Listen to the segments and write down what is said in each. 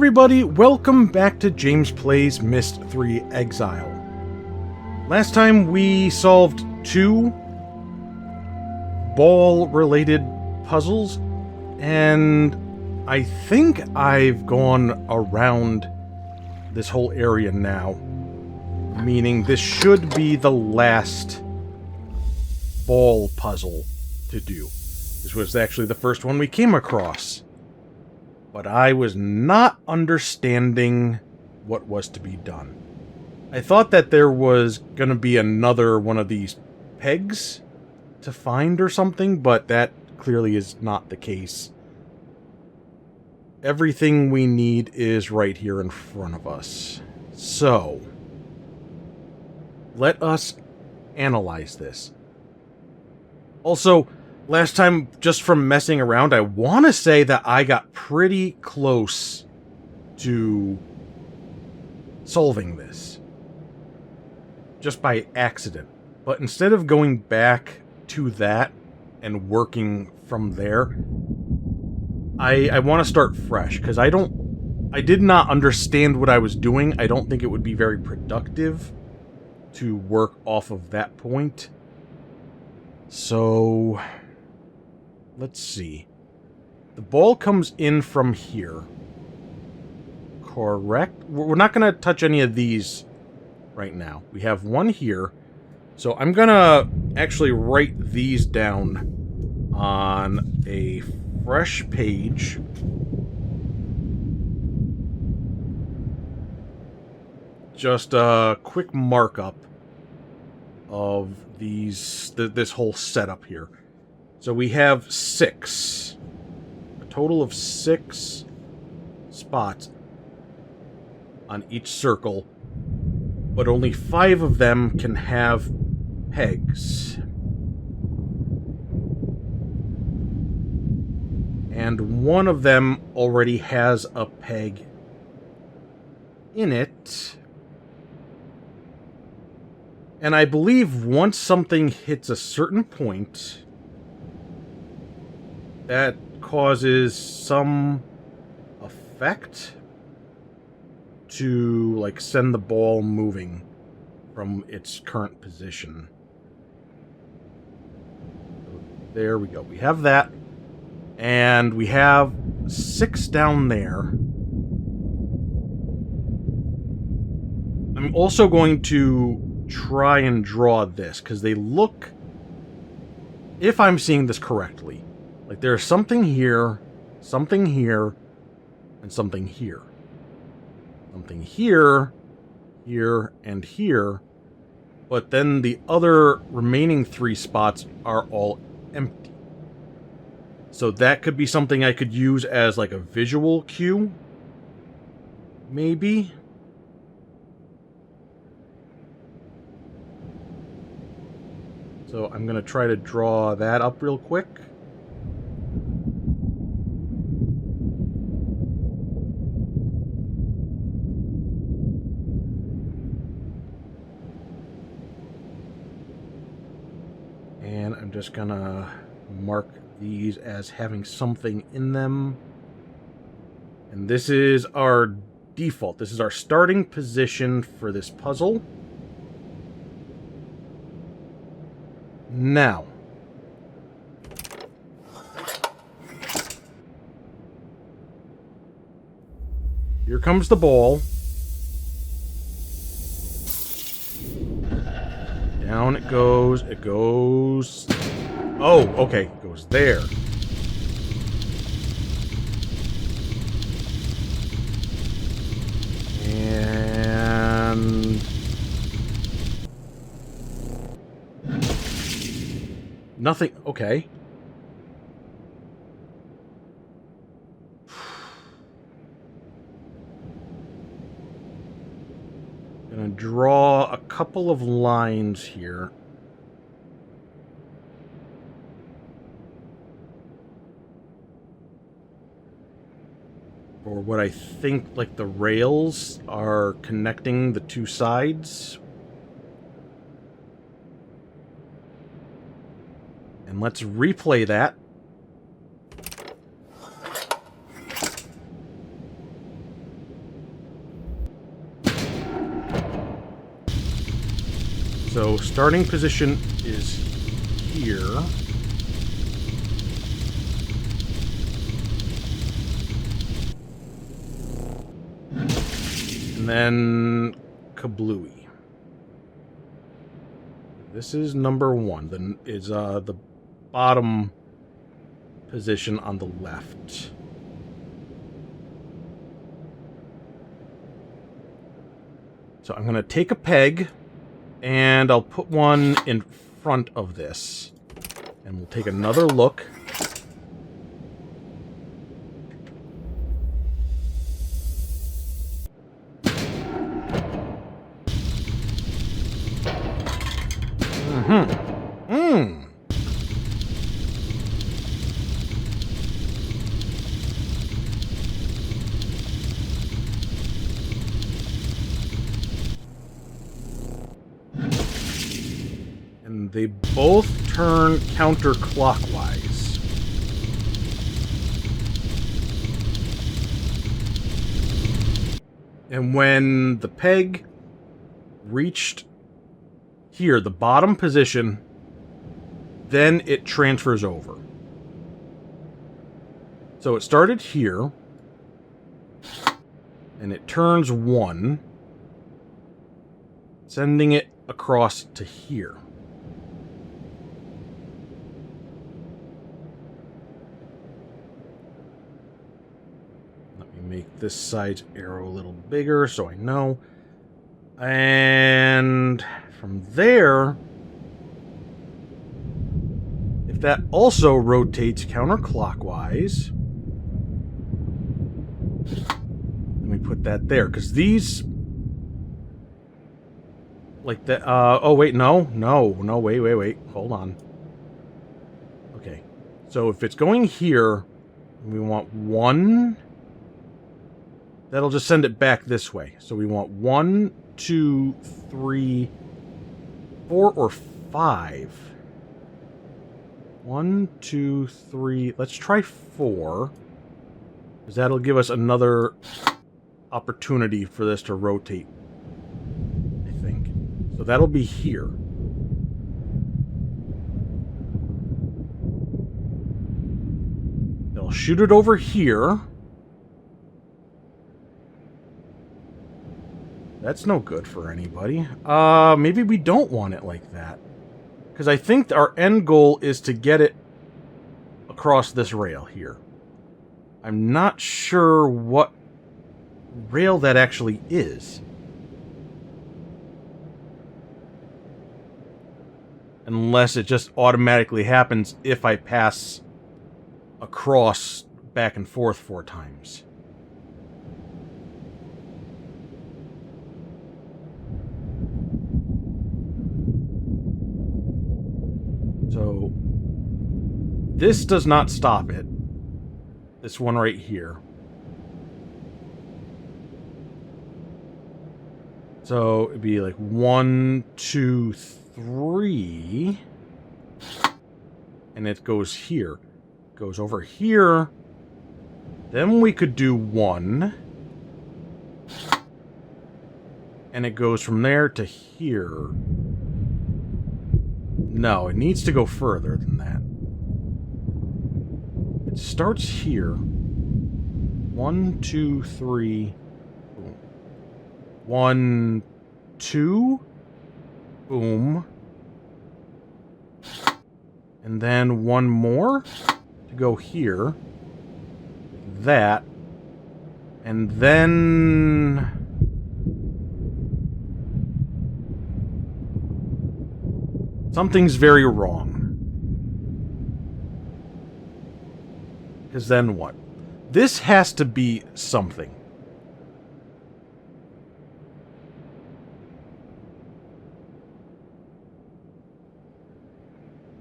everybody, welcome back to James Plays Myst 3 Exile. Last time we solved 2 ball-related puzzles, and I think I've gone around this whole area now, meaning this should be the last ball puzzle to do. This was actually the first one we came across. But I was not understanding what was to be done. I thought that there was going to be another one of these pegs to find or something, but that clearly is not the case. Everything we need is right here in front of us. So, let us analyze this. Also, last time, just from messing around, I want to say that I got pretty close to solving this. Just by accident. But instead of going back to that and working from there, I want to start fresh, because I did not understand what I was doing. I don't think it would be very productive to work off of that point. So, let's see. The ball comes in from here. Correct? We're not going to touch any of these right now. We have one here. So I'm going to actually write these down on a fresh page. Just a quick markup of this whole setup here. So we have 6. A total of 6 spots on each circle, but only 5 of them can have pegs. And one of them already has a peg in it. And I believe once something hits a certain point, that causes some effect to, like, send the ball moving from its current position. There we go. We have that. And we have 6 down there. I'm also going to try and draw this, because they look, if I'm seeing this correctly, like there's something here, and something here. Something here, here, and here. But then the other remaining 3 spots are all empty. So that could be something I could use as like a visual cue. Maybe. So I'm going to try to draw that up real quick. And I'm just going to mark these as having something in them. And this is our default. This is our starting position for this puzzle. Now, here comes the ball. Down it goes. It goes. Oh, okay. It goes there. And nothing. Okay. Gonna draw a couple of lines here. For what I think, like, the rails are connecting the 2 sides. And let's replay that. So starting position is here. And then kablooey. This is number 1. Then is the bottom position on the left. So I'm going to take a peg, and I'll put one in front of this. And we'll take another look. And they both turn counterclockwise. And when the peg reached here, the bottom position, then it transfers over. So it started here, and it turns 1, sending it across to here. Let me make this side's arrow a little bigger so I know. And from there, if that also rotates counterclockwise, let me put that there, because these, like that, oh wait, no, wait, hold on. Okay, so if it's going here, we want 1, that'll just send it back this way. So we want 1, 2, 3, 4, or 5. 1, 2, 3. Let's try 4. Because that'll give us another opportunity for this to rotate, I think. So that'll be here. They'll shoot it over here. That's no good for anybody. Maybe we don't want it like that. Because I think our end goal is to get it across this rail here. I'm not sure what rail that actually is. Unless it just automatically happens if I pass across back and forth 4 times. So, this does not stop it. This one right here. So, it'd be like 1, 2, 3. And it goes here. Goes over here. Then we could do 1. And it goes from there to here. No, it needs to go further than that. It starts here. 1, 2, 3. Boom. 1, 2. Boom. And then 1 more to go here. That. And then... something's very wrong. Because then what? This has to be something.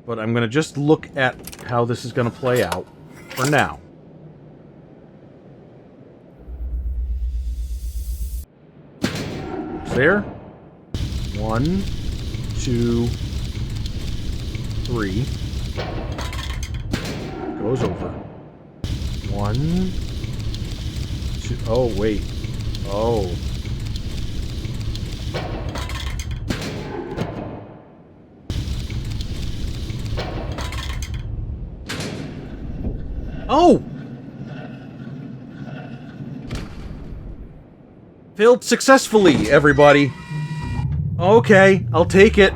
But I'm going to just look at how this is going to play out for now. There. 1, 2, 3. Goes over. 1, 2. Oh, wait. Oh. Oh! Failed successfully, everybody. Okay, I'll take it.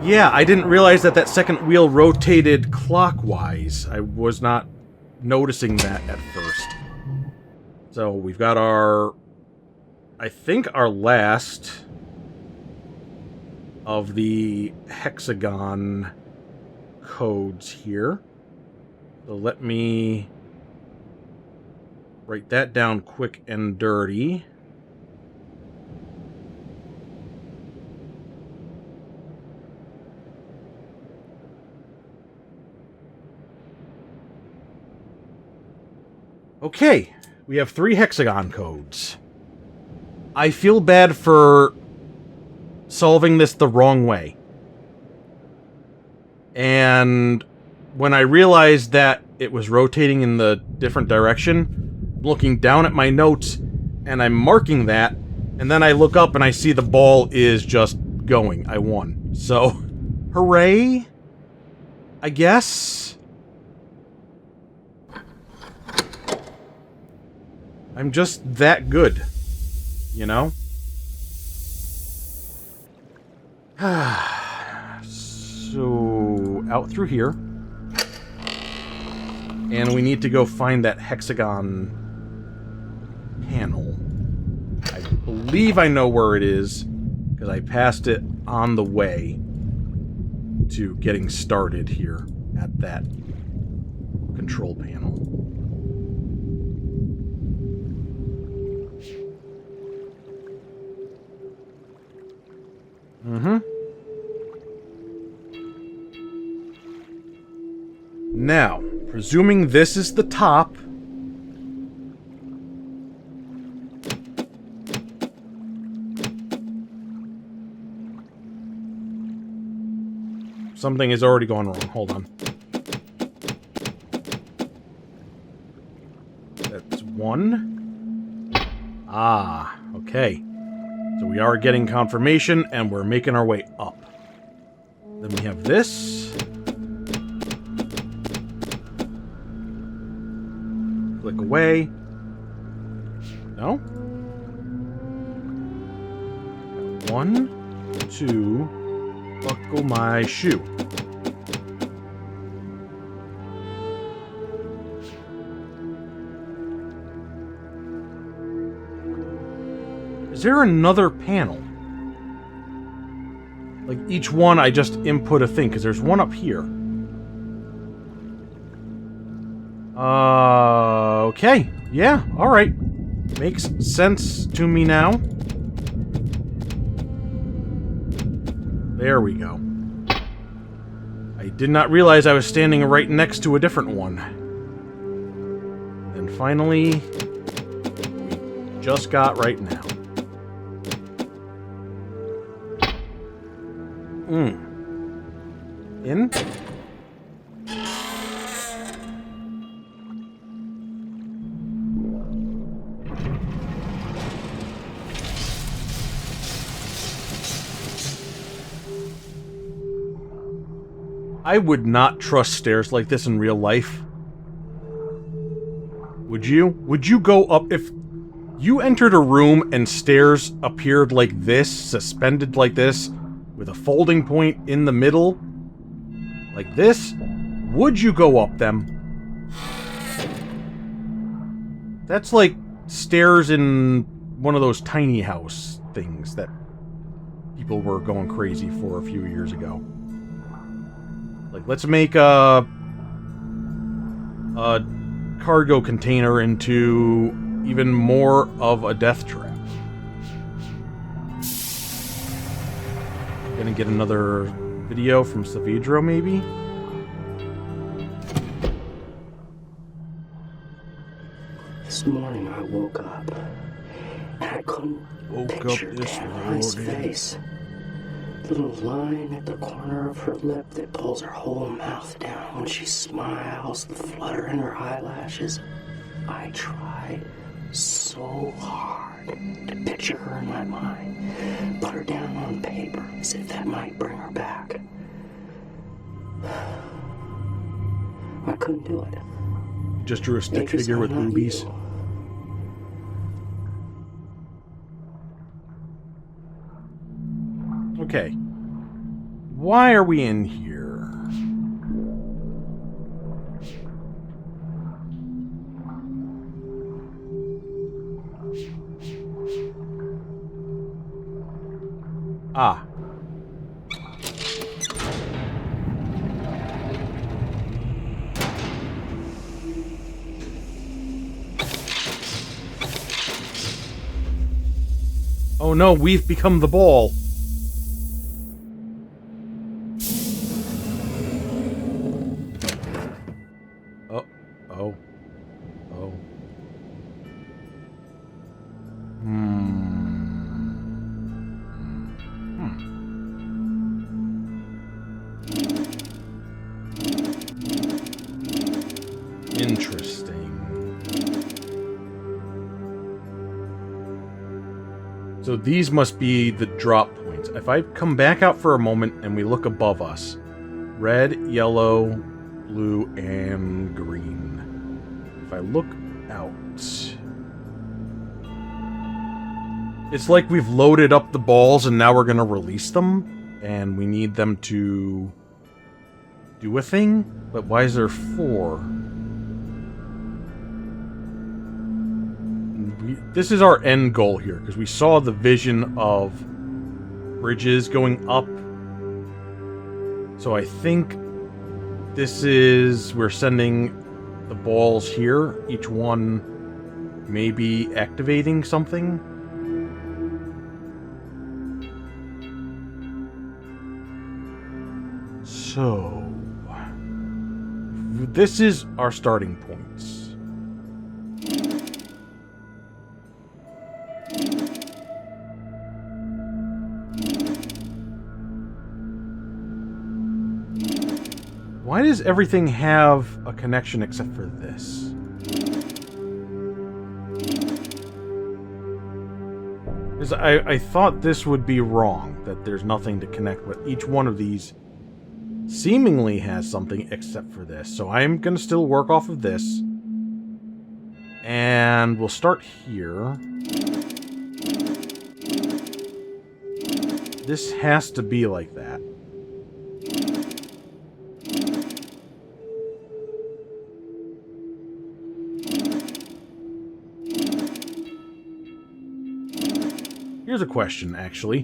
Yeah, I didn't realize that that second wheel rotated clockwise. I was not noticing that at first. So, we've got our... I think our last of the hexagon codes here. So let me write that down quick and dirty. Okay, we have 3 hexagon codes. I feel bad for solving this the wrong way. And when I realized that it was rotating in the different direction, I'm looking down at my notes, and I'm marking that, and then I look up and I see the ball is just going. I won. So, hooray? I guess? I'm just that good. You know? So, out through here. And we need to go find that hexagon panel. I believe I know where it is, because I passed it on the way to getting started here at that control panel. Now, presuming this is the top... Something has already gone wrong. Hold on. That's 1. Ah, okay. So we are getting confirmation, and we're making our way up. Then we have this. Click away. No? 1, 2, buckle my shoe. Is there another panel? Like, each one I just input a thing, because there's one up here. Okay. Yeah, alright. Makes sense to me now. There we go. I did not realize I was standing right next to a different one. And finally, we just got right now. In? I would not trust stairs like this in real life. Would you? Would you go up if you entered a room and stairs appeared like this, suspended like this, with a folding point in the middle, like this? Would you go up them? That's like stairs in one of those tiny house things that people were going crazy for a few years ago. Like, let's make a cargo container into even more of a death trap. Gonna get another video from Savidro, maybe? This morning I woke up, and I couldn't picture Caroline's face. The little line at the corner of her lip that pulls her whole mouth down when she smiles, the flutter in her eyelashes. I tried so hard to picture her in my mind, put her down on paper as if that might bring her back. I couldn't do it. You just drew a stick Nature's figure with not boobies. you. Okay. Why are we in here? Ah. Oh no, we've become the ball. Oh. Oh. Oh. Interesting. So these must be the drop points. If I come back out for a moment and we look above us, red, yellow, blue, and green. If I look out, it's like we've loaded up the balls and now we're going to release them, and we need them to do a thing? But why is there 4? This is our end goal here, because we saw the vision of bridges going up. So I think this is... we're sending the balls here. Each one maybe activating something. So... this is our starting points. Why does everything have a connection except for this? Because I thought this would be wrong, that there's nothing to connect with. Each one of these seemingly has something except for this. So I'm going to still work off of this. And we'll start here. This has to be like that. Here's a question, actually.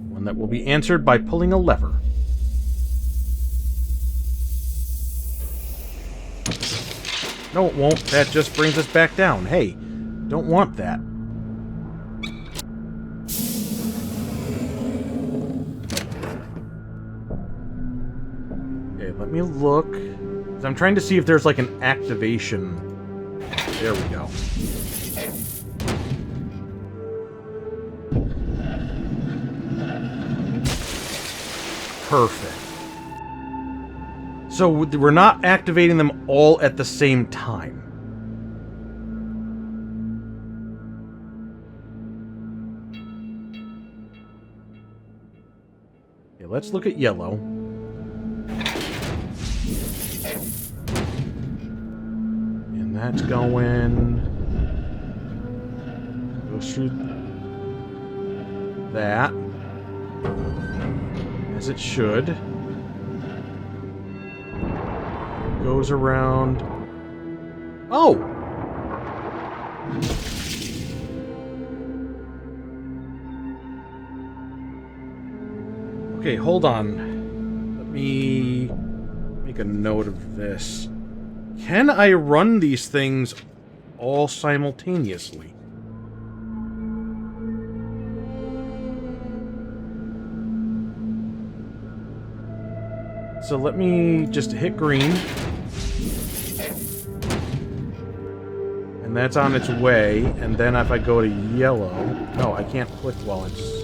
One that will be answered by pulling a lever. No, it won't. That just brings us back down. Hey, don't want that. Okay, let me look. I'm trying to see if there's like an activation. There we go. Perfect. So we're not activating them all at the same time. Okay, let's look at yellow. That's going... goes through that. As it should. Goes around... oh! Okay, hold on. Let me make a note of this. Can I run these things all simultaneously? So let me just hit green. And that's on its way. And then if I go to yellow... no, I can't click while it's...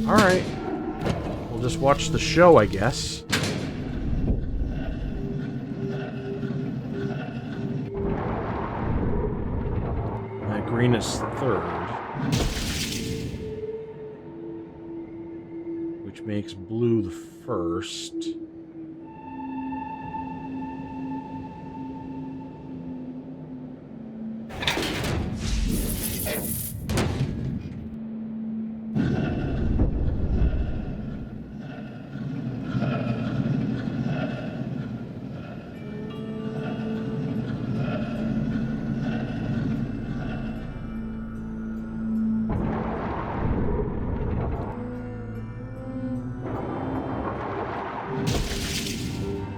alright. We'll just watch the show, I guess. green is third. Which makes blue the first.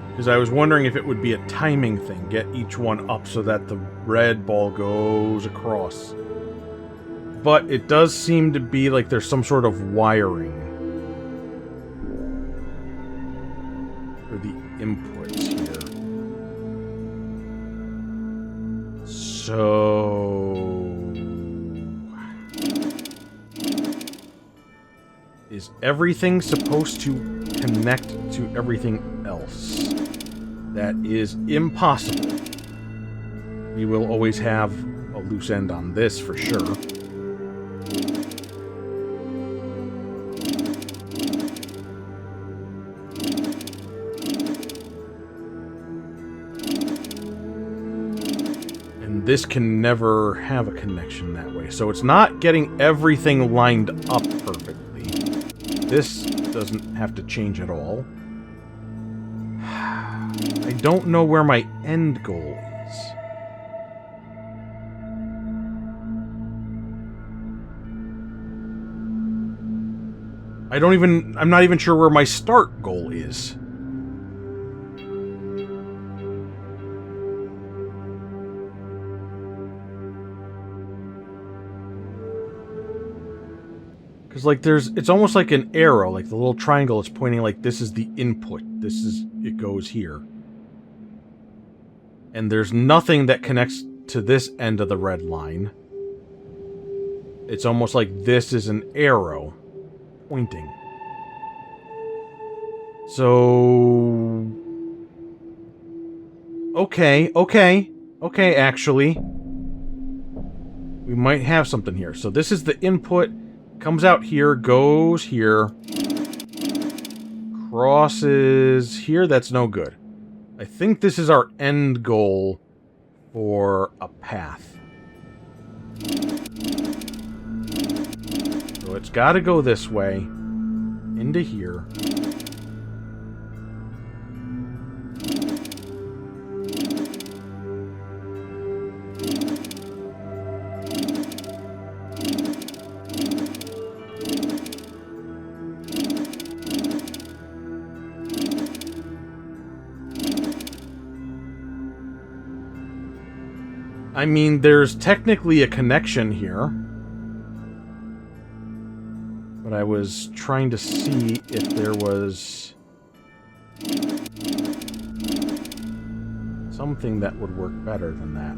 Because I was wondering if it would be a timing thing. Get each one up so that the red ball goes across. But it does seem to be like there's some sort of wiring for the inputs here. So... is everything supposed to connect to everything else? That is impossible. We will always have a loose end on this for sure. And this can never have a connection that way. So it's not getting everything lined up perfectly. This doesn't have to change at all. I don't know where my end goal is. I'm not even sure where my start goal is. Because, like, it's almost like an arrow, like the little triangle is pointing like this is the input. It goes here. And there's nothing that connects to this end of the red line. It's almost like this is an arrow pointing. So... Okay, actually. We might have something here. So this is the input, comes out here, goes here, crosses here, that's no good. I think this is our end goal for a path. So it's got to go this way, into here. I mean, there's technically a connection here. But I was trying to see if there was something that would work better than that.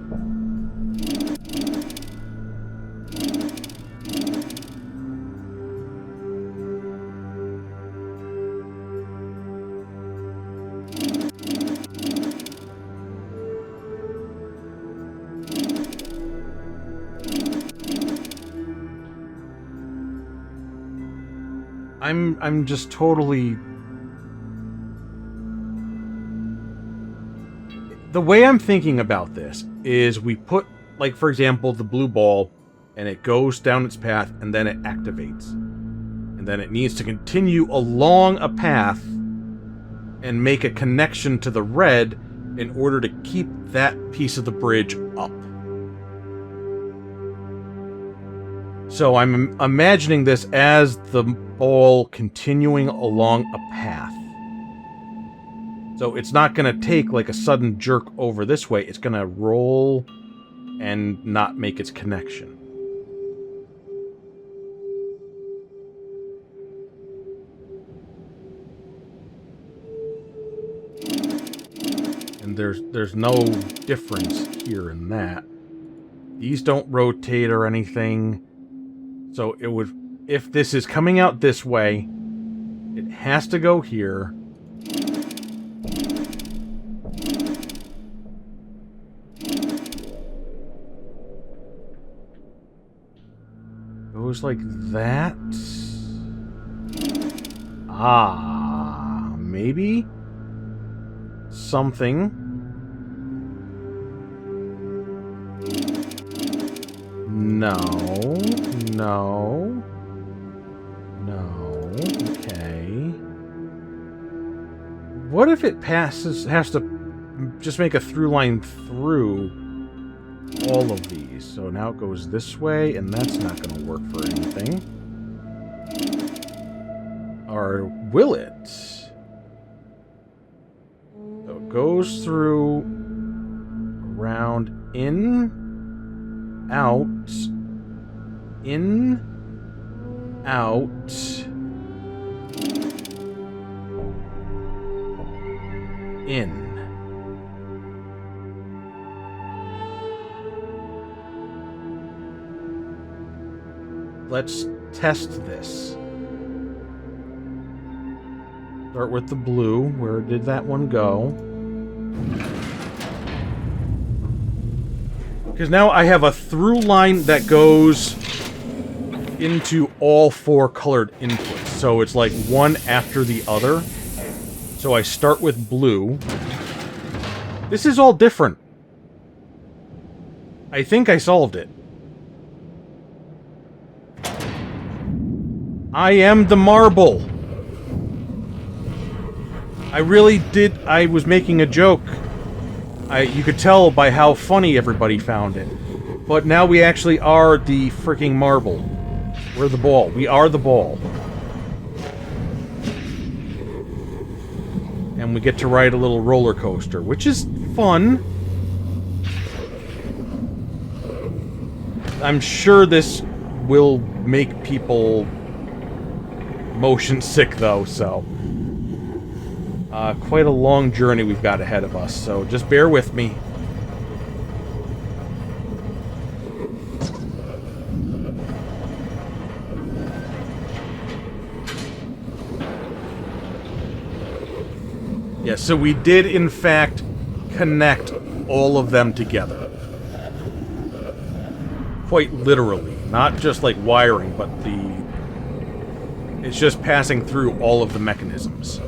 I'm just totally... The way I'm thinking about this is we put, like, for example, the blue ball, and it goes down its path, and then it activates. And then it needs to continue along a path and make a connection to the red in order to keep that piece of the bridge up. So I'm imagining this as the ball continuing along a path. So it's not going to take like a sudden jerk over this way. It's going to roll and not make its connection. And there's no difference here in that. These don't rotate or anything. So it would, if this is coming out this way, it has to go here. goes like that. Ah, maybe something. No, no, no. Okay. What if it has to just make a through line through all of these? So now it goes this way, and that's not going to work for anything. Or will it? So it goes through, around, in, out, in, out, in. Let's test this. Start with the blue. Where did that one go? Because now I have a through line that goes into all 4 colored inputs. So it's like one after the other. So I start with blue. This is all different. I think I solved it. I am the marble. I really did. I was making a joke. You could tell by how funny everybody found it. But now we actually are the freaking marble. We're the ball. We are the ball. And we get to ride a little roller coaster, which is fun. I'm sure this will make people motion sick, though, so... quite a long journey we've got ahead of us, so just bear with me. Yeah, so we did, in fact, connect all of them together. Quite literally. Not just, like, wiring, but it's just passing through all of the mechanisms.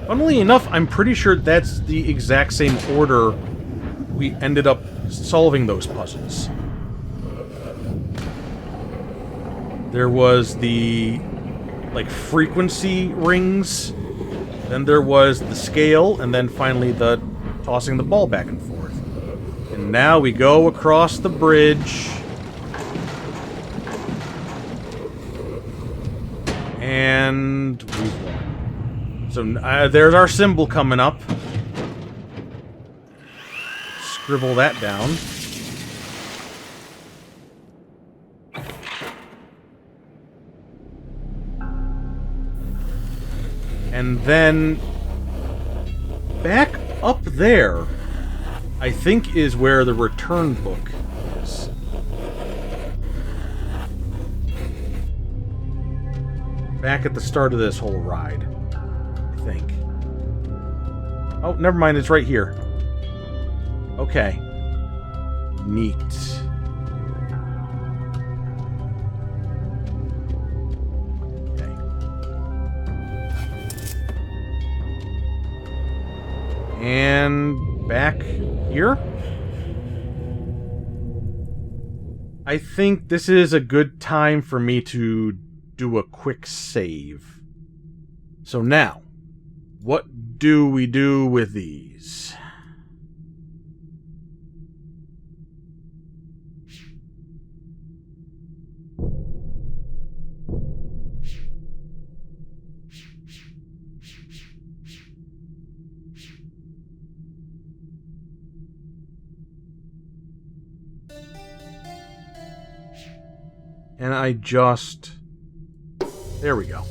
Funnily enough, I'm pretty sure that's the exact same order we ended up solving those puzzles. There was the, like, frequency rings, then there was the scale, and then finally the tossing the ball back and forth. And now we go across the bridge. And we've won. So there's our symbol coming up. Scribble that down. And then back up there, I think, is where the return book is. Back at the start of this whole ride, I think. Oh, never mind, it's right here. Okay. Neat. Okay. And back here? I think this is a good time for me to do a quick save. So now, what do we do with these? And I just... There we go.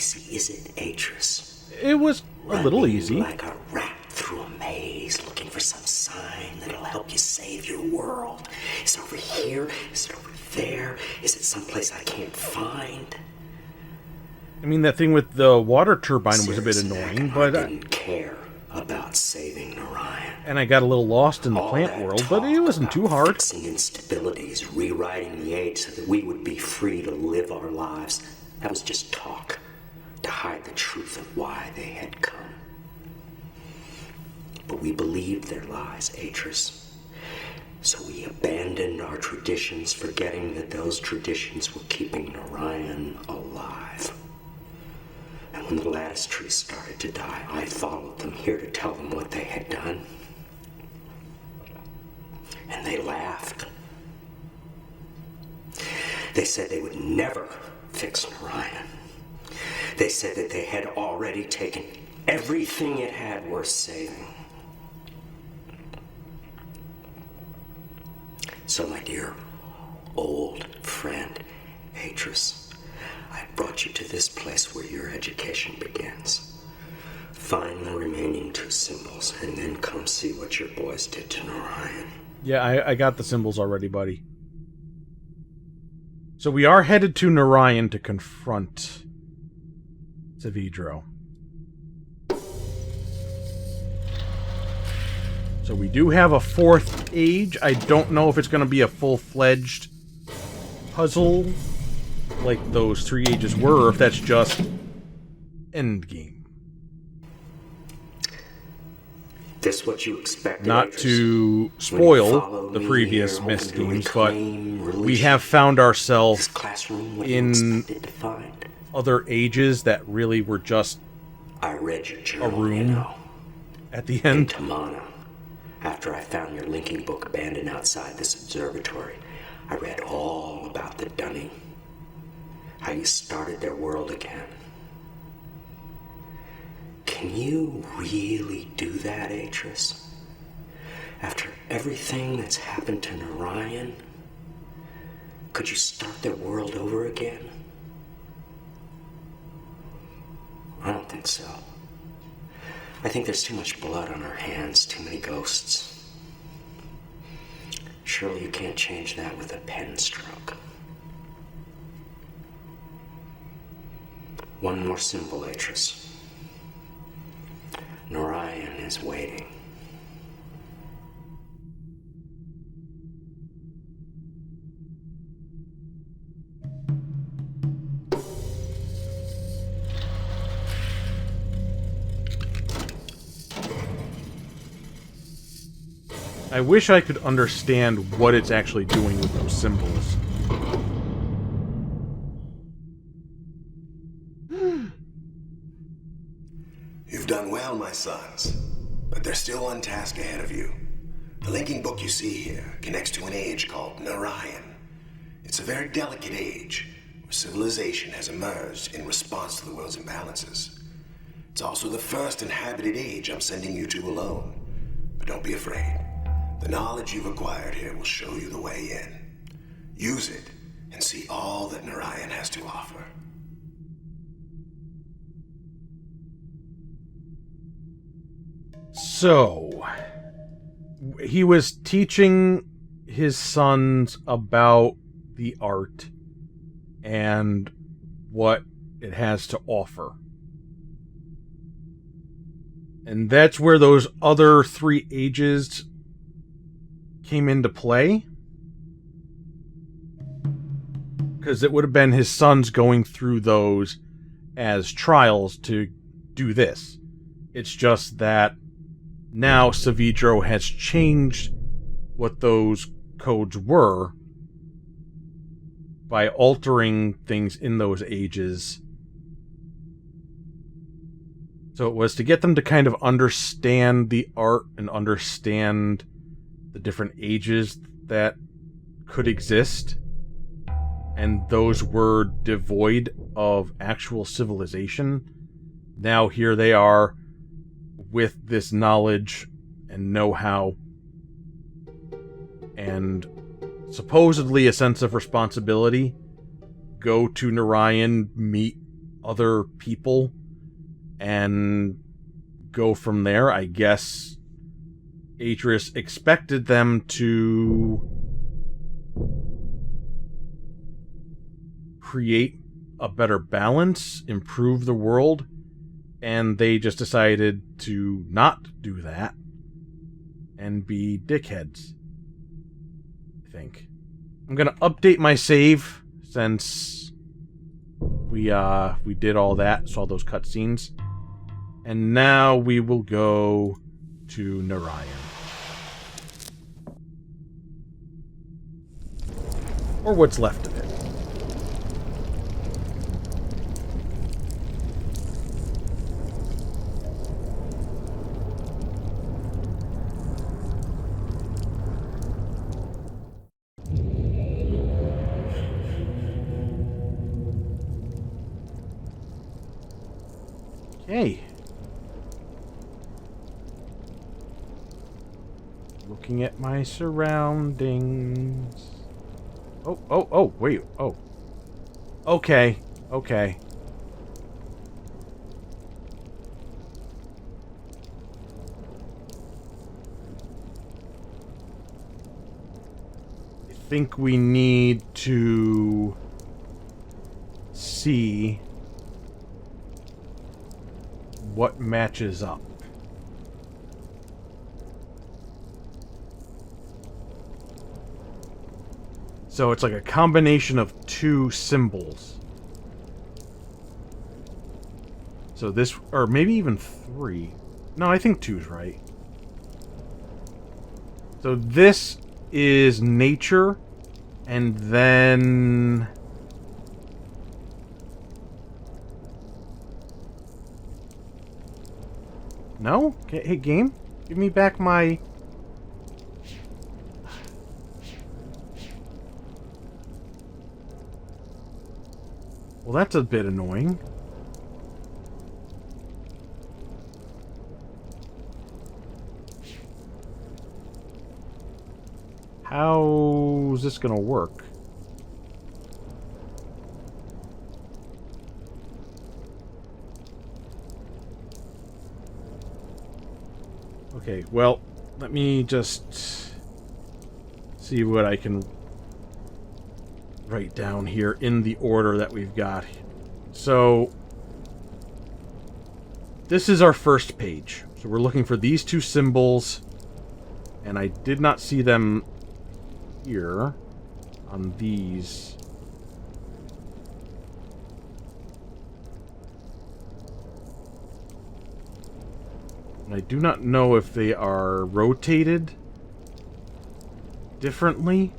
easy, is it, Atris? It was a little Running easy. like a rat through a maze, looking for some sign that'll help you save your world. Is it over here? Is it over there? Is it someplace I can't find? I mean, that thing with the water turbine was a bit Seriously, annoying, I but didn't care about saving Narayan. and I got a little lost in the All plant that world, but it talk wasn't about too hard. Fixing instabilities, rewriting the age so that we would be free to live our lives. That was just talk, to hide the truth of why they had come. But we believed their lies, Atris. So we abandoned our traditions, forgetting that those traditions were keeping Narayan alive. And when the lattice trees started to die, I followed them here to tell them what they had done. And they laughed. They said they would never fix Narayan. They said that they had already taken everything it had worth saving. So, my dear old friend, Atris, I brought you to this place where your education begins. Find the remaining 2 symbols, and then come see what your boys did to Narayan. Yeah, I got the symbols already, buddy. So we are headed to Narayan to confront Savidro. So we do have a 4th age. I don't know if it's going to be a full-fledged puzzle like those 3 ages were, or if that's just endgame. This what you expected, Not Atris? to When spoil you followed the me previous here, Myst hoping to games, but reclaim, we release have found this ourselves classroom what you in expected to find. other ages that really were just I read your journal, room you know. at the In end. Tamana, after I found your linking book abandoned outside this observatory, I read all about the Dunning. How you started their world again. Can you really do that, Atris? After everything that's happened to Narayan, could you start their world over again? I don't think so. I think there's too much blood on our hands, too many ghosts. Surely you can't change that with a pen stroke. One more symbol, Atris. Narayan is waiting. I wish I could understand what it's actually doing with those symbols. You've done well, my sons, but there's still one task ahead of you. The linking book you see here connects to an age called Narayan. It's a very delicate age, where civilization has emerged in response to the world's imbalances. It's also the first inhabited age I'm sending you to alone. But don't be afraid. The knowledge you've acquired here will show you the way in. Use it and see all that Narayan has to offer. So, he was teaching his sons about the art and what it has to offer. And that's where those other 3 ages came into play. Because it would have been his sons going through those as trials to do this. It's just that now Savidro has changed what those codes were by altering things in those ages. So it was to get them to kind of understand the art and understand the different ages that could exist. And those were devoid of actual civilization. Now here they are with this knowledge and know-how and supposedly a sense of responsibility. Go to Narayan, meet other people and go from there. I guess Atreus expected them to create a better balance, improve the world, and they just decided to not do that and be dickheads, I think. I'm gonna update my save since we did all that, saw those cutscenes. And now we will go to Narayan. Or what's left of it. Okay. Looking at my surroundings. Oh, wait, oh. Okay, okay. I think we need to see what matches up. So it's like a combination of two symbols. So this, or maybe even three. No, I think two's right. So this is nature, and then... No? Hey, game? Give me back my... Well, that's a bit annoying. How's this gonna work? Okay, well, let me just see what I can write down here in the order that we've got. So, this is our first page. So we're looking for these two symbols, and I did not see them here on these. And I do not know if they are rotated differently.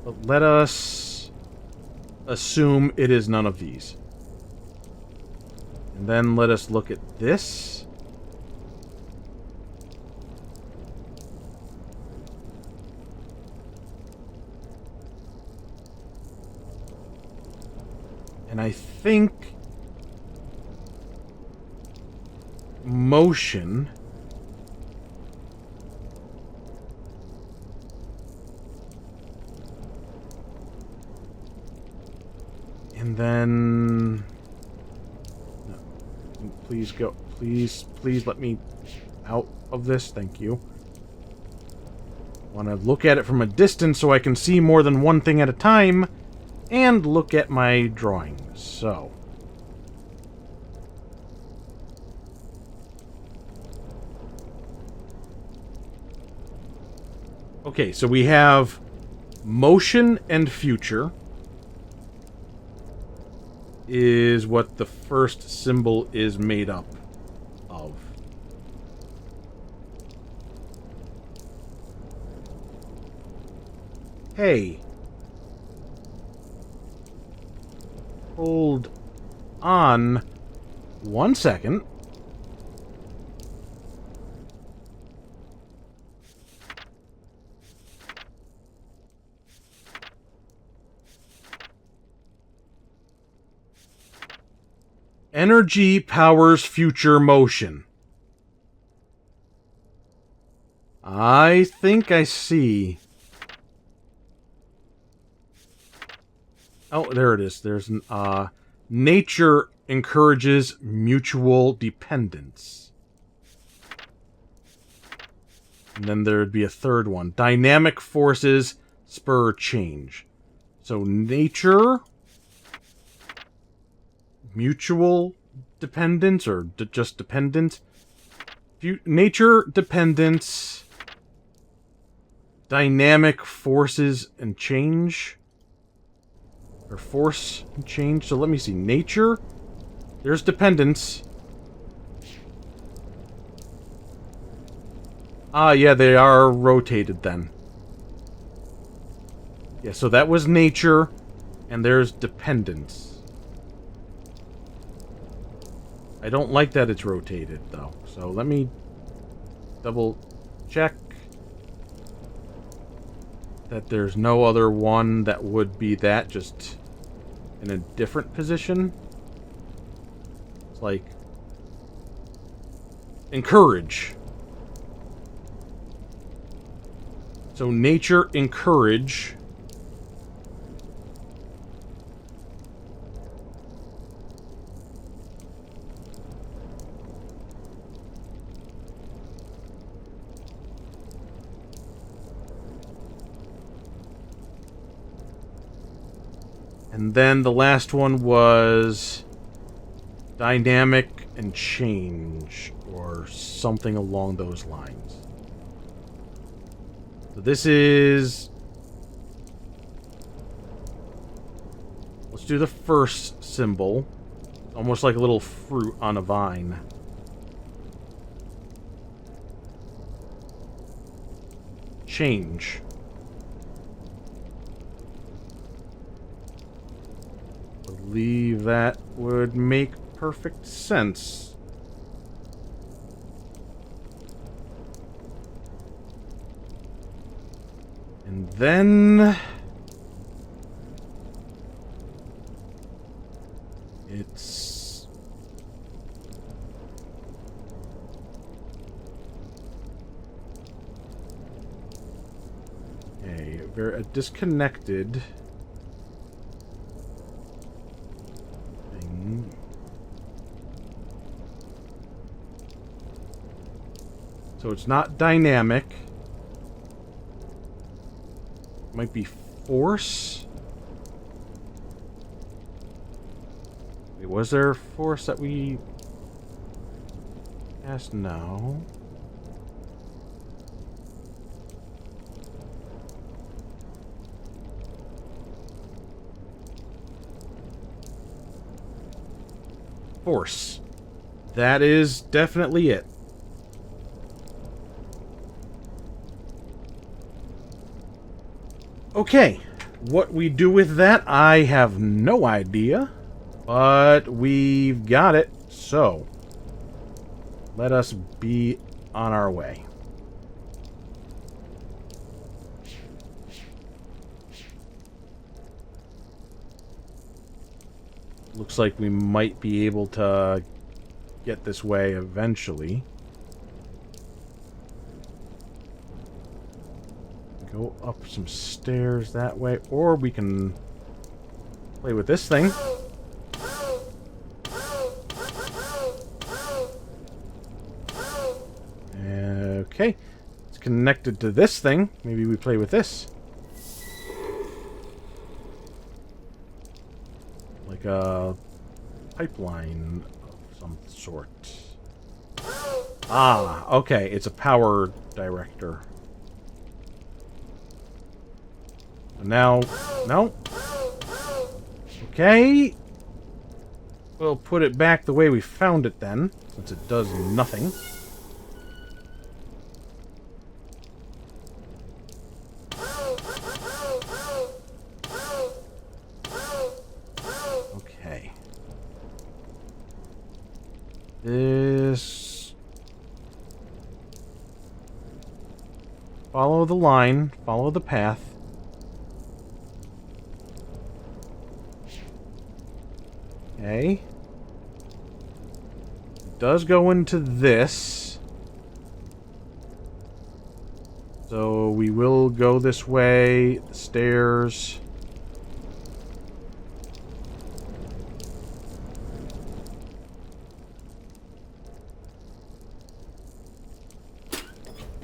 But let us assume it is none of these. And then let us look at this. And I think motion and then no, please go, please let me out of this, thank you. Want to look at it from a distance so I can see more than one thing at a time and look at my drawings. So okay, so we have motion and future is what the first symbol is made up of. Hey. Hold on 1 second. Energy powers future motion. I think I see. Oh, there it is. There's an, nature encourages mutual dependence. And then there'd be a third one. Dynamic forces spur change. So nature, mutual dependence, or just dependence. Nature dependence, dynamic forces and change. Or force and change. So let me see. Nature. There's dependence. Ah, yeah, they are rotated then. Yeah, so that was nature, and there's dependence. I don't like that it's rotated, though. So let me double check that there's no other one that would be that, just in a different position. It's like encourage. So nature encourage. And then the last one was dynamic and change, or something along those lines. So this is... Let's do the first symbol. Almost like a little fruit on a vine. Change. I believe that would make perfect sense. And then... it's... okay, very disconnected thing. So it's not dynamic. Might be force. Wait, was there force that we asked? No. Force. That is definitely it. Okay, what we do with that, I have no idea, but we've got it, so let us be on our way. Looks like we might be able to get this way eventually. Go up some stairs that way, or we can play with this thing. Okay, it's connected to this thing. Maybe we play with this. Like a pipeline of some sort. Ah, okay, it's a power director. Now, no. Okay. We'll put it back the way we found it then, since it does nothing. Okay. This... follow the line, follow the path. Okay. It does go into this. So we will go this way. The stairs.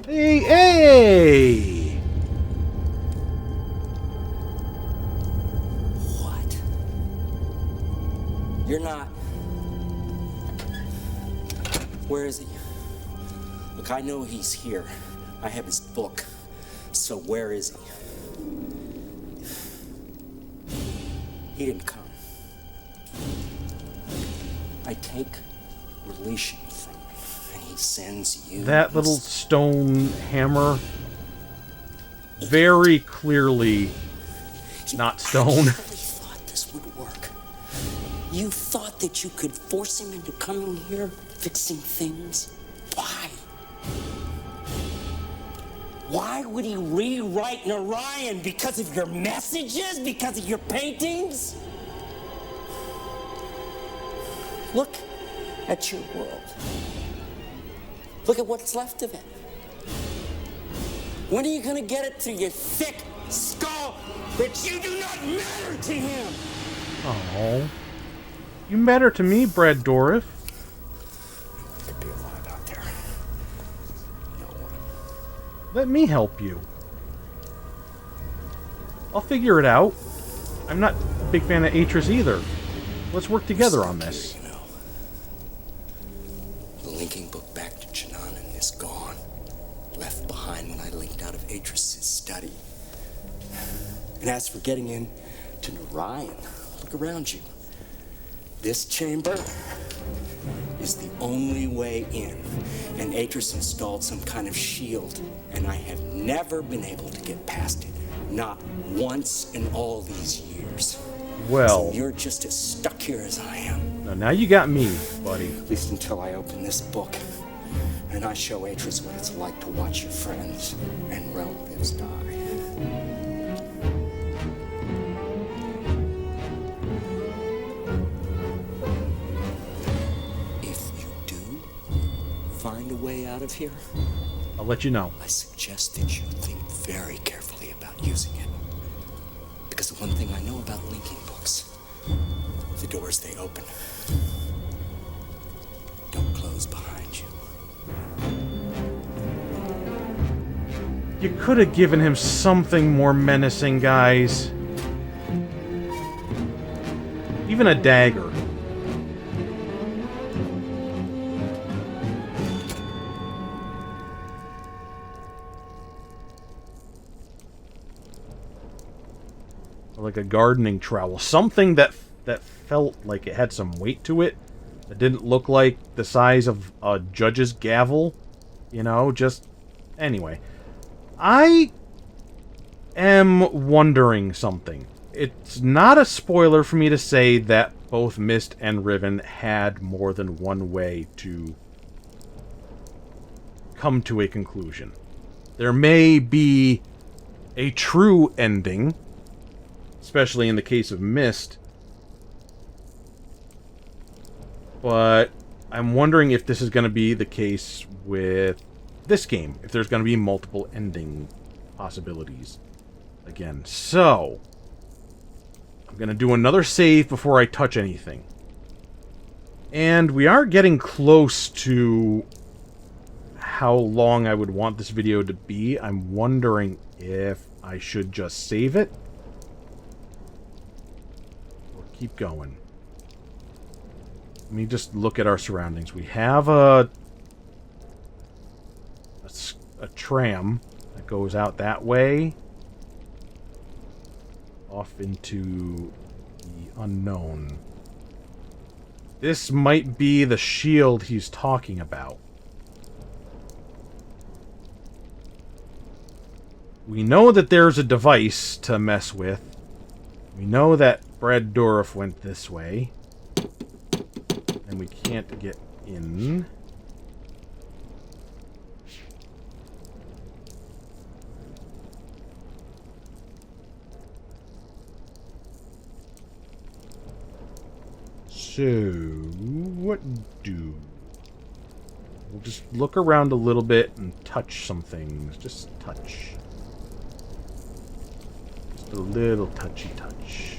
Hey, hey! What? You're not... Where is he? Look, I know he's here. I have his book. So where is he? He didn't come. I take relation from him, and he sends you... That little stone hammer, very clearly not stone. You actually thought this would work. You thought that you could force him into coming here, fixing things? Why? Why would he rewrite Narayan? Because of your messages? Because of your paintings? Look at your world. Look at what's left of it. When are you gonna get it through your thick skull that you do not matter to him? Oh, you matter to me, Brad Dourif. Could be alive out there. No one. Let me help you. I'll figure it out. I'm not a big fan of Atris either. Let's work together on this. You know, the linking book back to Chananan is gone. Left behind when I linked out of Atris' study. And as for getting in to Narayan, look around you. This chamber is the only way in. And Atris installed some kind of shield, and I have never been able to get past it. Not once in all these years. Well, So you're just as stuck here as I am. now you got me, buddy. At least until I open this book. And I show Atris what it's like to watch your friends and relatives die. If you do find a way out of here, I'll let you know. I suggest that you think very carefully about using it. Because the one thing I know about linking books, the doors they open don't close behind you. You could have given him something more menacing, guys. Even a dagger. Or like a gardening trowel. Something that felt like it had some weight to it. That didn't look like the size of a judge's gavel. You know, just... Anyway. I am wondering something. It's not a spoiler for me to say that both Myst and Riven had more than one way to come to a conclusion. There may be a true ending, especially in the case of Myst, but I'm wondering if this is going to be the case with this game, if there's going to be multiple ending possibilities again. So, I'm going to do another save before I touch anything. And we are getting close to how long I would want this video to be. I'm wondering if I should just save it or keep going. Let me just look at our surroundings. We have a tram that goes out that way off into the unknown. This might be the shield he's talking about. We know that there's a device to mess with. We know that Brad Dourif went this way. And we can't get in. So, what do We'll just look around a little bit and touch some things. Just touch. Just a little touchy touch.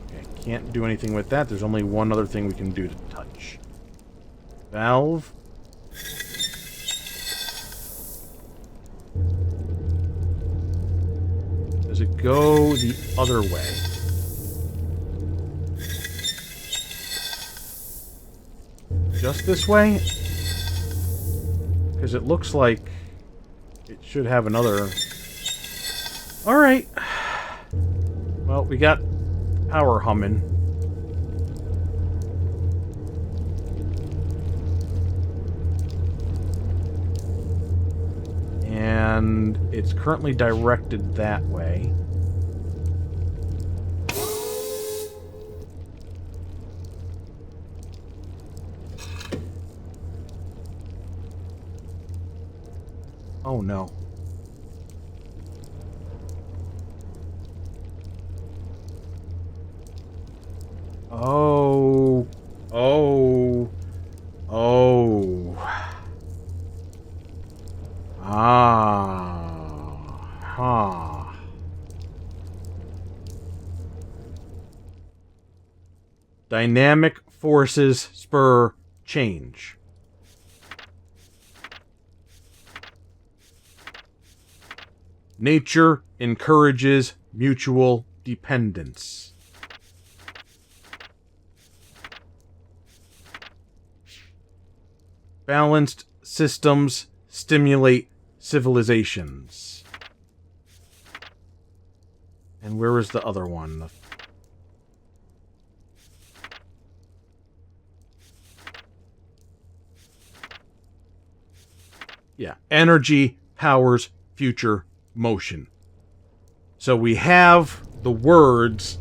Okay, can't do anything with that. There's only one other thing we can do to touch. Valve. Does it go the other way? Just this way? Because it looks like it should have another... Alright. Well, we got power humming. And it's currently directed that way. Oh no. Oh. Oh. Oh. Ah. Huh. Dynamic forces spur change. Nature encourages mutual dependence. Balanced systems stimulate civilizations. And where is the other one? Yeah, energy powers future motion. So we have the words.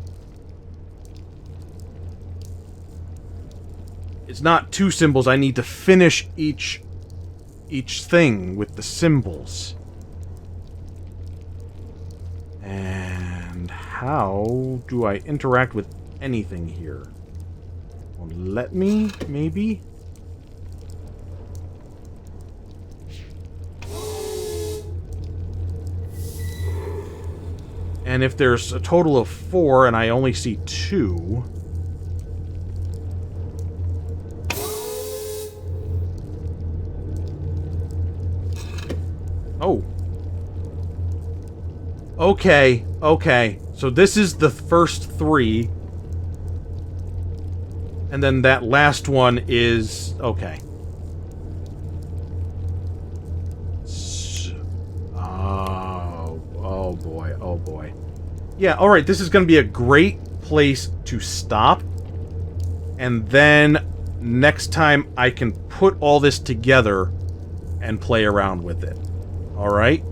It's not two symbols. I need to finish each thing with the symbols. And how do I interact with anything here? Well, let me, maybe? And if there's a total of 4 and I only see 2... Oh. Okay, okay. So this is the first 3. And then that last one is... Okay. Oh boy, oh boy. Yeah, alright, this is going to be a great place to stop. And then next time I can put all this together and play around with it. Alright?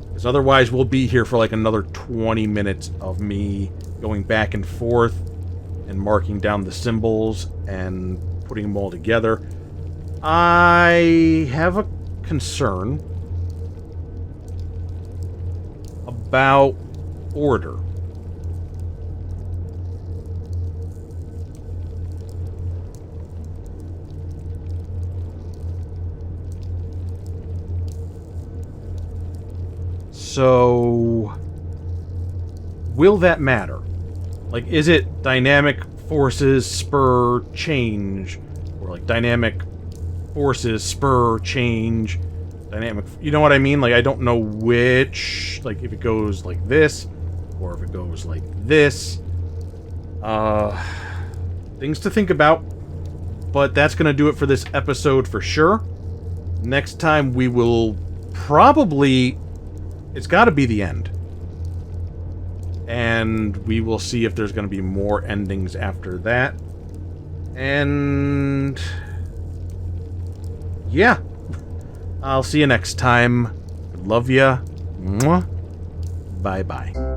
Because otherwise we'll be here for like another 20 minutes of me going back and forth and marking down the symbols and putting them all together. I have a concern about order. So, will that matter? Like, is it dynamic forces spur change? Or like dynamic forces spur change? Dynamic, you know what I mean? Like, I don't know which, like, if it goes like this, or if it goes like this. Things to think about. But that's gonna do it for this episode for sure. Next time we will probably... It's gotta be the end. And we will see if there's gonna be more endings after that. And... yeah. I'll see you next time. Love ya. Mwah. Bye-bye.